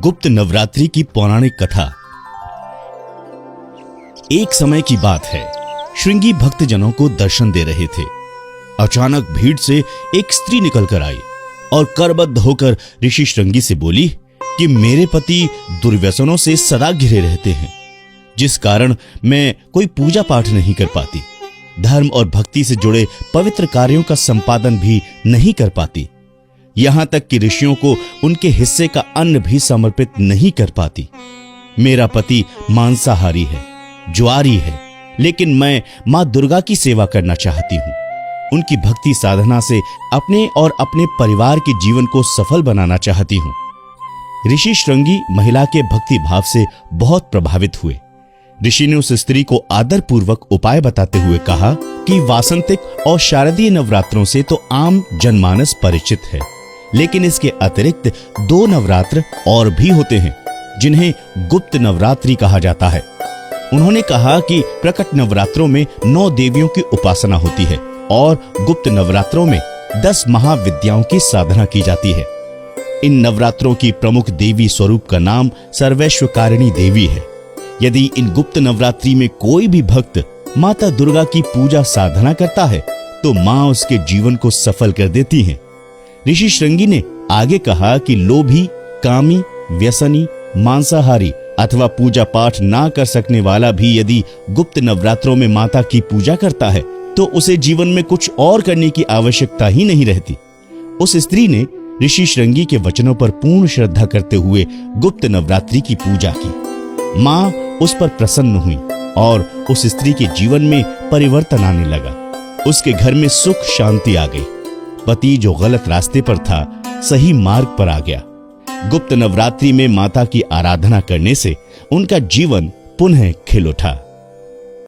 गुप्त नवरात्रि की पौराणिक कथा। एक समय की बात है, श्रृंगी भक्तजनों को दर्शन दे रहे थे। अचानक भीड़ से एक स्त्री निकलकर आई और करबद्ध होकर ऋषि श्रृंगी से बोली कि मेरे पति दुर्व्यसनों से सदा घिरे रहते हैं, जिस कारण मैं कोई पूजा पाठ नहीं कर पाती, धर्म और भक्ति से जुड़े पवित्र कार्यों का संपादन भी नहीं कर पाती, यहां तक कि ऋषियों को उनके हिस्से का अन्न भी समर्पित नहीं कर पाती। मेरा पति मांसाहारी है, ज्वारी है, लेकिन मैं मां दुर्गा की सेवा करना चाहती हूं। उनकी भक्ति साधना से अपने और अपने परिवार के जीवन को सफल बनाना चाहती हूं। ऋषि श्रृंगी महिला के भक्ति भाव से बहुत प्रभावित हुए। ऋषि ने उस स्त्री को आदर पूर्वक उपाय बताते हुए कहा कि वासंतिक और शारदीय नवरात्रों से तो आम जनमानस परिचित है, लेकिन इसके अतिरिक्त 2 नवरात्र और भी होते हैं, जिन्हें गुप्त नवरात्रि कहा जाता है। उन्होंने कहा कि प्रकट नवरात्रों में 9 देवियों की उपासना होती है और गुप्त नवरात्रों में 10 महाविद्याओं की साधना की जाती है। इन नवरात्रों की प्रमुख देवी स्वरूप का नाम सर्वैश्वकारिणी देवी है। यदि इन गुप्त नवरात्रि में कोई भी भक्त माता दुर्गा की पूजा साधना करता है तो मां उसके जीवन को सफल कर देती हैं। ऋषि श्रृंगी ने आगे कहा कि लोभी, कामी, व्यसनी, मांसाहारी अथवा पूजा पाठ ना कर सकने वाला भी यदि गुप्त नवरात्रों में माता की पूजा करता है तो उसे जीवन में कुछ और करने की आवश्यकता ही नहीं रहती। उस स्त्री ने ऋषि श्रृंगी के वचनों पर पूर्ण श्रद्धा करते हुए गुप्त नवरात्रि की पूजा की। मां उस पर प्रसन्न हुई और उस स्त्री के जीवन में परिवर्तन आने लगा। उसके घर में सुख शांति आ गई। पति जो गलत रास्ते पर था, सही मार्ग पर आ गया। गुप्त नवरात्रि में माता की आराधना करने से उनका जीवन पुनः खिल उठा।